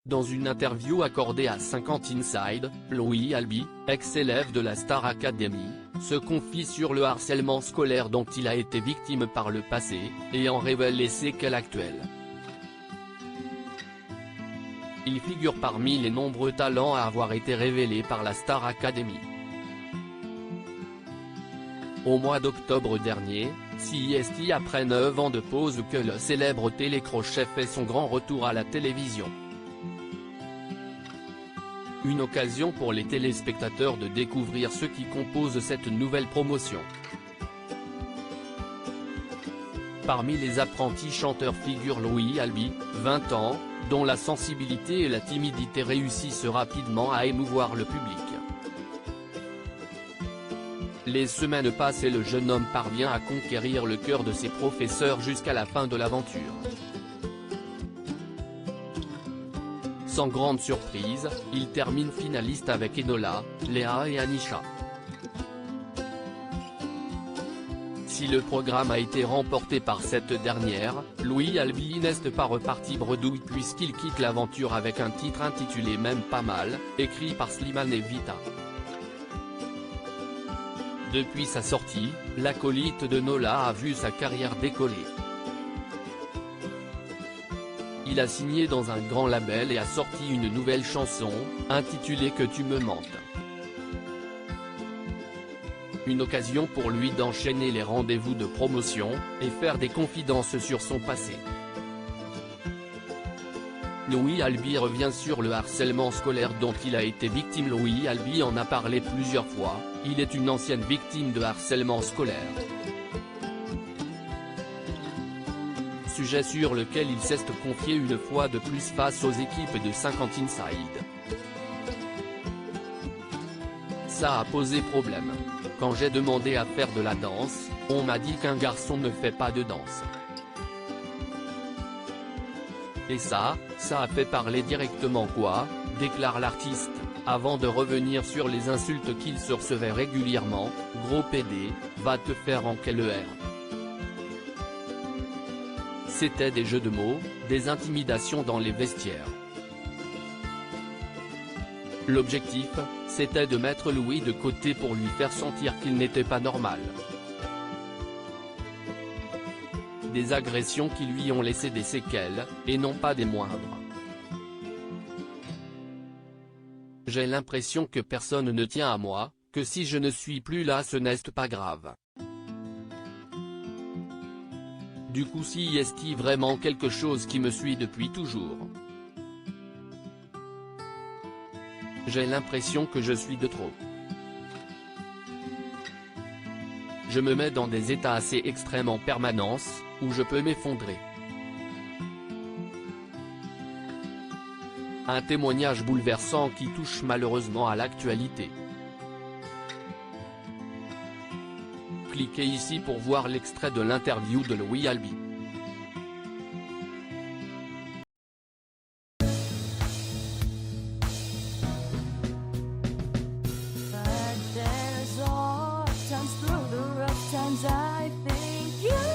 Dans une interview accordée à 50 Inside, Louis Albi, ex-élève de la Star Academy, se confie sur le harcèlement scolaire dont il a été victime par le passé, et en révèle les séquelles actuelles. Il figure parmi les nombreux talents à avoir été révélés par la Star Academy. Au mois d'octobre dernier, CIST après 9 ans de pause que le célèbre télécrochet fait son grand retour à la télévision. Une occasion pour les téléspectateurs de découvrir ce qui compose cette nouvelle promotion. Parmi les apprentis chanteurs figure Louis Albi, 20 ans, dont la sensibilité et la timidité réussissent rapidement à émouvoir le public. Les semaines passent et le jeune homme parvient à conquérir le cœur de ses professeurs jusqu'à la fin de l'aventure. Sans grande surprise, il termine finaliste avec Enola, Léa et Anisha. Si le programme a été remporté par cette dernière, Louis Albi n'est pas reparti bredouille puisqu'il quitte l'aventure avec un titre intitulé Même pas mal, écrit par Slimane et Vita. Depuis sa sortie, l'acolyte de Nola a vu sa carrière décoller. Il a signé dans un grand label et a sorti une nouvelle chanson, intitulée Que tu me mentes. Une occasion pour lui d'enchaîner les rendez-vous de promotion, et faire des confidences sur son passé. Louis Albi revient sur le harcèlement scolaire dont il a été victime. Louis Albi en a parlé plusieurs fois, il est une ancienne victime de harcèlement scolaire. Sujet sur lequel il s'est confié une fois de plus face aux équipes de 50 Inside. Ça a posé problème. Quand j'ai demandé à faire de la danse, on m'a dit qu'un garçon ne fait pas de danse. Et ça a fait parler directement quoi, déclare l'artiste, avant de revenir sur les insultes qu'il se recevait régulièrement, gros PD, va te faire en quelle heure. C'était des jeux de mots, des intimidations dans les vestiaires. L'objectif, c'était de mettre Louis de côté pour lui faire sentir qu'il n'était pas normal. Des agressions qui lui ont laissé des séquelles, et non pas des moindres. J'ai l'impression que personne ne tient à moi, que si je ne suis plus là ce n'est pas grave. Du coup si est-il vraiment quelque chose qui me suit depuis toujours. J'ai l'impression que je suis de trop. Je me mets dans des états assez extrêmes en permanence, où je peux m'effondrer. Un témoignage bouleversant qui touche malheureusement à l'actualité. Cliquez ici pour voir l'extrait de l'interview de Louis Albi. I think you